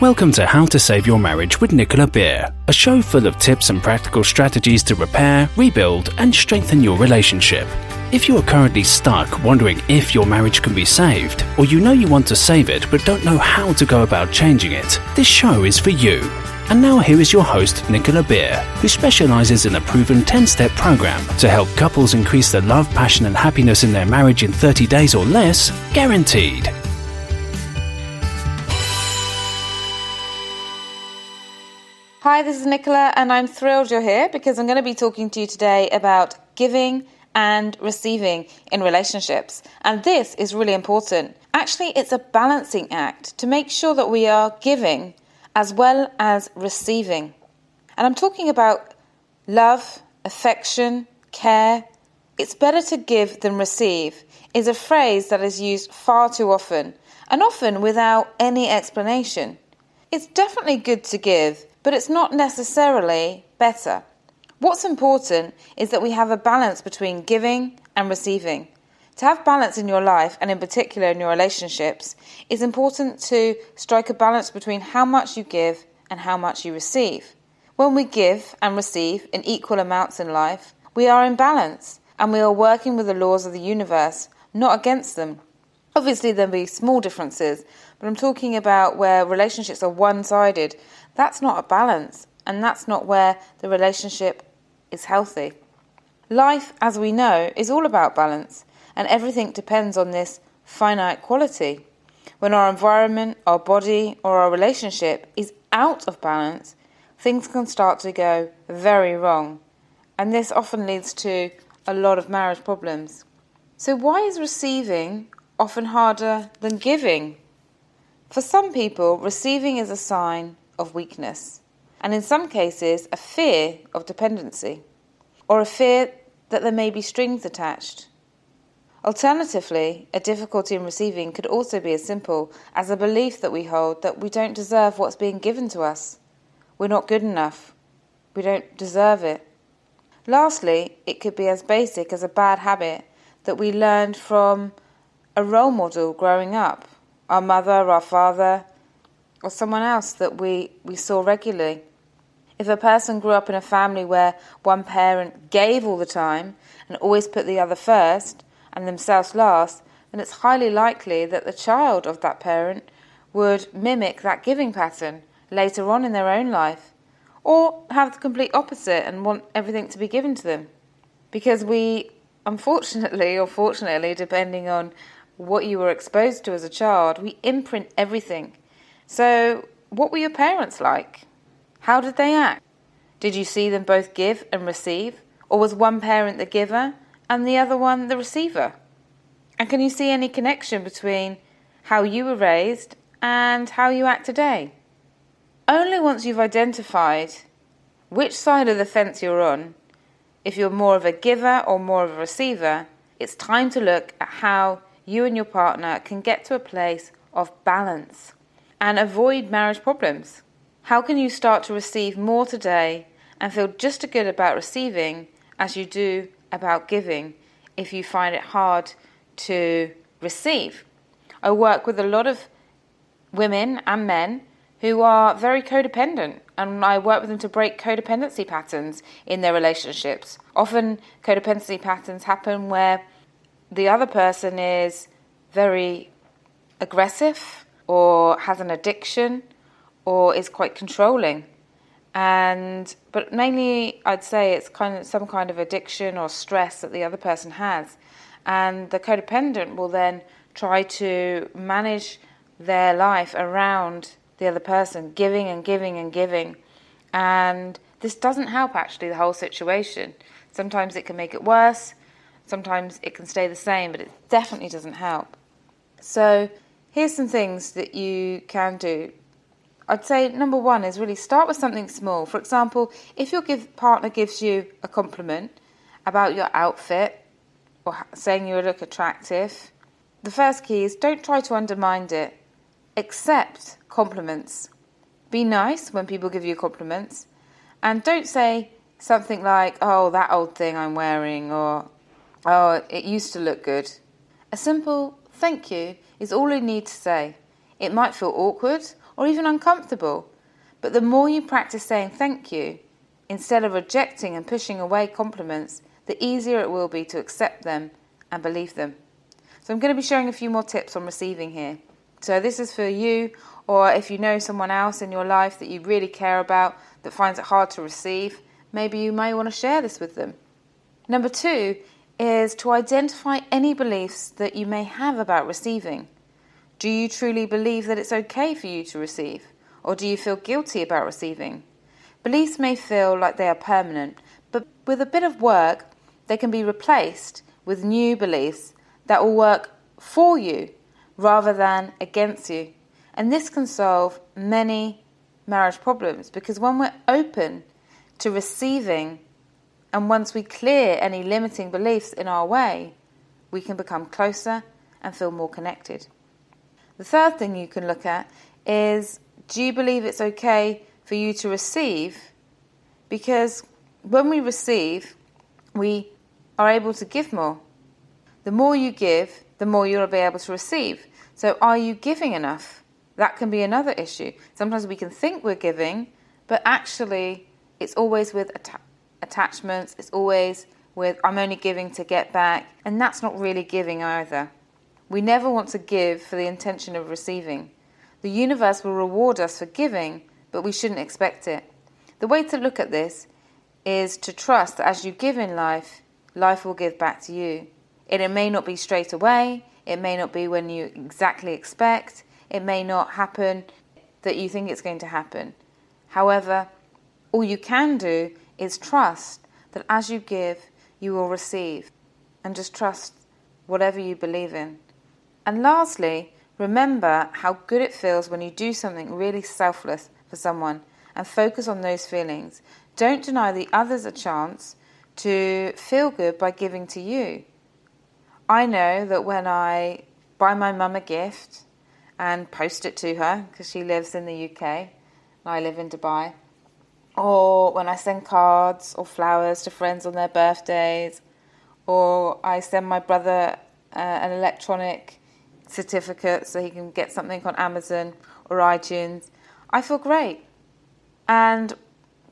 Welcome to How to Save Your Marriage with Nicola Beer, a show full of tips and practical strategies to repair, rebuild, and strengthen your relationship. If you are currently stuck wondering if your marriage can be saved, or you know you want to save it but don't know how to go about changing it, this show is for you. And now here is your host, Nicola Beer, who specializes in a proven 10-step program to help couples increase the love, passion, and happiness in their marriage in 30 days or less, guaranteed. Hi, this is Nicola, and I'm thrilled you're here because I'm going to be talking to you today about giving and receiving in relationships. And this is really important. Actually, it's a balancing act to make sure that we are giving as well as receiving. And I'm talking about love, affection, care. It's better to give than receive is a phrase that is used far too often, and often without any explanation. It's definitely good to give, but it's not necessarily better. What's important is that we have a balance between giving and receiving. To have balance in your life, and in particular in your relationships, it's important to strike a balance between how much you give and how much you receive. When we give and receive in equal amounts in life, we are in balance and we are working with the laws of the universe, not against them. Obviously, there'll be small differences, but I'm talking about where relationships are one-sided. That's not a balance, and that's not where the relationship is healthy. Life, as we know, is all about balance, and everything depends on this finite quality. When our environment, our body, or our relationship is out of balance, things can start to go very wrong, and this often leads to a lot of marriage problems. So why is receiving often harder than giving? For some people, receiving is a sign of weakness, and in some cases, a fear of dependency, or a fear that there may be strings attached. Alternatively, a difficulty in receiving could also be as simple as a belief that we hold that we don't deserve what's being given to us. We're not good enough. We don't deserve it. Lastly, it could be as basic as a bad habit that we learned from a role model growing up, our mother, our father, or someone else that we saw regularly. If a person grew up in a family where one parent gave all the time and always put the other first and themselves last, then it's highly likely that the child of that parent would mimic that giving pattern later on in their own life, or have the complete opposite and want everything to be given to them. Because we, unfortunately or fortunately, depending on what you were exposed to as a child, we imprint everything. So, what were your parents like? How did they act? Did you see them both give and receive? Or was one parent the giver and the other one the receiver? And can you see any connection between how you were raised and how you act today? Only once you've identified which side of the fence you're on, if you're more of a giver or more of a receiver, it's time to look at how you and your partner can get to a place of balance and avoid marriage problems. How can you start to receive more today and feel just as good about receiving as you do about giving if you find it hard to receive? I work with a lot of women and men who are very codependent, and I work with them to break codependency patterns in their relationships. Often codependency patterns happen where the other person is very aggressive or has an addiction or is quite controlling. But mainly I'd say it's some kind of addiction or stress that the other person has. And the codependent will then try to manage their life around the other person, giving and giving and giving. And this doesn't help actually the whole situation. Sometimes it can make it worse, sometimes it can stay the same, but it definitely doesn't help. So here's some things that you can do. I'd say number one is really start with something small. For example, if your partner gives you a compliment about your outfit or saying you look attractive, the first key is don't try to undermine it. Accept compliments. Be nice when people give you compliments, and don't say something like, "Oh, that old thing I'm wearing," or "Oh, it used to look good." A simple thank you is all you need to say. It might feel awkward, or even uncomfortable. But the more you practice saying thank you, instead of rejecting and pushing away compliments, the easier it will be to accept them and believe them. So I'm going to be sharing a few more tips on receiving here. So this is for you, or if you know someone else in your life that you really care about that finds it hard to receive, maybe you may want to share this with them. Number 2 is to identify any beliefs that you may have about receiving. Do you truly believe that it's okay for you to receive? Or do you feel guilty about receiving? Beliefs may feel like they are permanent, but with a bit of work, they can be replaced with new beliefs that will work for you rather than against you. And this can solve many marriage problems, because when we're open to receiving, and once we clear any limiting beliefs in our way, we can become closer and feel more connected. The third thing you can look at is, do you believe it's okay for you to receive? Because when we receive, we are able to give more. The more you give, the more you'll be able to receive. So are you giving enough? That can be another issue. Sometimes we can think we're giving, but actually it's always with attachments. It's always with, I'm only giving to get back. And that's not really giving either. We never want to give for the intention of receiving. The universe will reward us for giving, but we shouldn't expect it. The way to look at this is to trust that as you give in life, life will give back to you. It may not be straight away. It may not be when you exactly expect. It may not happen that you think it's going to happen. However, all you can do is trust that as you give, you will receive. And just trust whatever you believe in. And lastly, remember how good it feels when you do something really selfless for someone, and focus on those feelings. Don't deny the others a chance to feel good by giving to you. I know that when I buy my mum a gift and post it to her, because she lives in the UK and I live in Dubai, or when I send cards or flowers to friends on their birthdays, or I send my brother an electronic certificate so he can get something on Amazon or iTunes, I feel great. And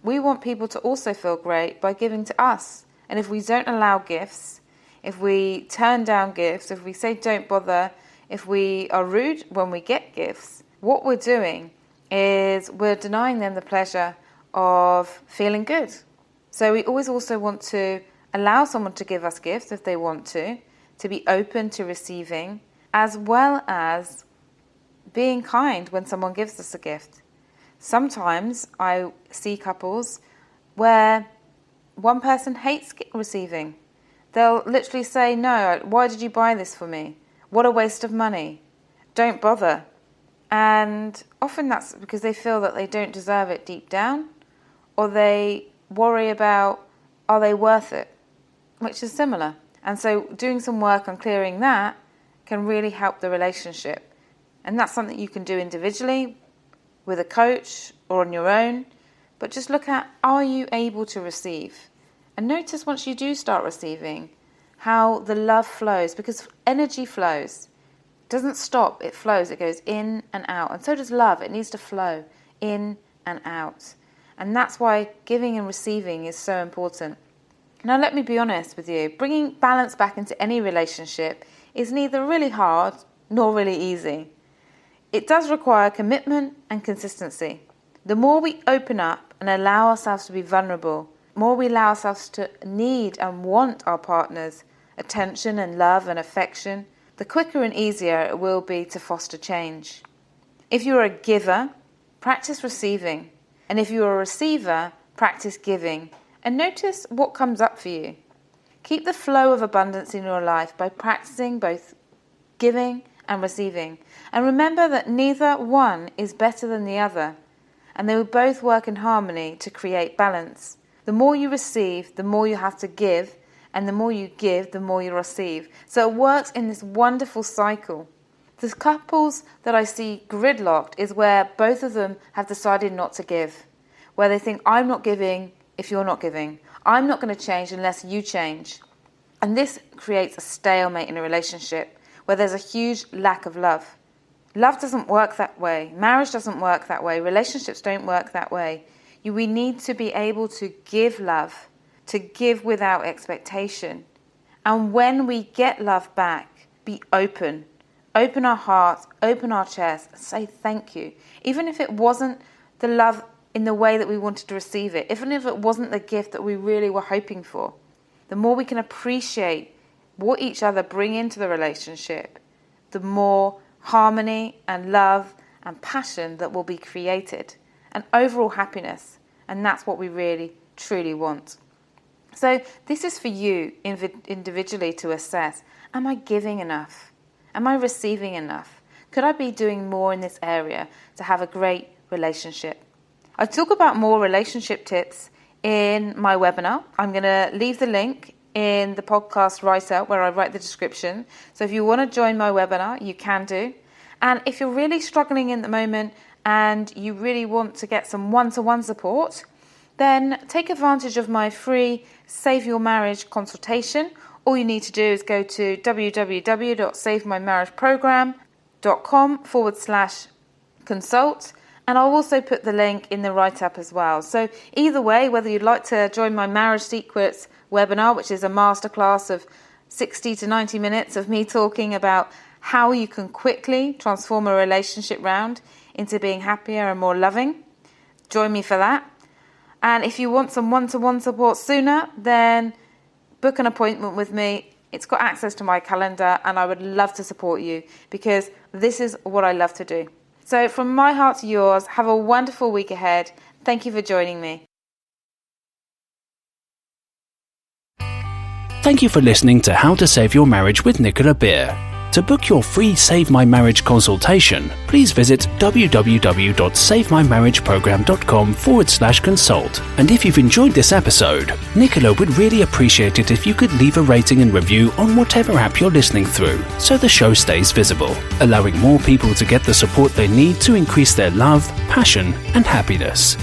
we want people to also feel great by giving to us. And if we don't allow gifts, if we turn down gifts, if we say don't bother, if we are rude when we get gifts, what we're doing is we're denying them the pleasure of feeling good. So we always also want to allow someone to give us gifts if they want to be open to receiving, as well as being kind when someone gives us a gift. Sometimes I see couples where one person hates receiving. They'll literally say, no, why did you buy this for me? What a waste of money. Don't bother. And often that's because they feel that they don't deserve it deep down, or they worry about, are they worth it? Which is similar. And so doing some work on clearing that can really help the relationship. And that's something you can do individually, with a coach, or on your own. But just look at, are you able to receive? And notice once you do start receiving, how the love flows, because energy flows. It doesn't stop, it flows, it goes in and out. And so does love, it needs to flow in and out. And that's why giving and receiving is so important. Now let me be honest with you, bringing balance back into any relationship is neither really hard nor really easy. It does require commitment and consistency. The more we open up and allow ourselves to be vulnerable, the more we allow ourselves to need and want our partner's attention and love and affection, the quicker and easier it will be to foster change. If you're a giver, practice receiving. And if you're a receiver, practice giving. And notice what comes up for you. Keep the flow of abundance in your life by practicing both giving and receiving. And remember that neither one is better than the other, and they will both work in harmony to create balance. The more you receive, the more you have to give, and the more you give, the more you receive. So it works in this wonderful cycle. The couples that I see gridlocked is where both of them have decided not to give, where they think, I'm not giving if you're not giving. I'm not going to change unless you change. And this creates a stalemate in a relationship where there's a huge lack of love. Love doesn't work that way. Marriage doesn't work that way. Relationships don't work that way. We need to be able to give love, to give without expectation. And when we get love back, be open. Open our hearts, open our chest, and say thank you. Even if it wasn't the love in the way that we wanted to receive it, even if it wasn't the gift that we really were hoping for, the more we can appreciate what each other bring into the relationship, the more harmony and love and passion that will be created, and overall happiness. And that's what we really, truly want. So this is for you individually to assess, am I giving enough? Am I receiving enough? Could I be doing more in this area to have a great relationship? I talk about more relationship tips in my webinar. I'm going to leave the link in the podcast writer where I write the description. So if you want to join my webinar, you can do. And if you're really struggling in the moment and you really want to get some one-to-one support, then take advantage of my free Save Your Marriage consultation. All you need to do is go to www.savemymarriageprogram.com/consult, and I'll also put the link in the write-up as well. So either way, whether you'd like to join my Marriage Secrets webinar, which is a masterclass of 60 to 90 minutes of me talking about how you can quickly transform a relationship round into being happier and more loving, join me for that. And if you want some one-to-one support sooner, then book an appointment with me. It's got access to my calendar, and I would love to support you because this is what I love to do. So from my heart to yours, have a wonderful week ahead. Thank you for joining me. Thank you for listening to How to Save Your Marriage with Nicola Beer. To book your free Save My Marriage consultation, please visit www.savemymarriageprogram.com/consult. And if you've enjoyed this episode, Nicola would really appreciate it if you could leave a rating and review on whatever app you're listening through, so the show stays visible, allowing more people to get the support they need to increase their love, passion, and happiness.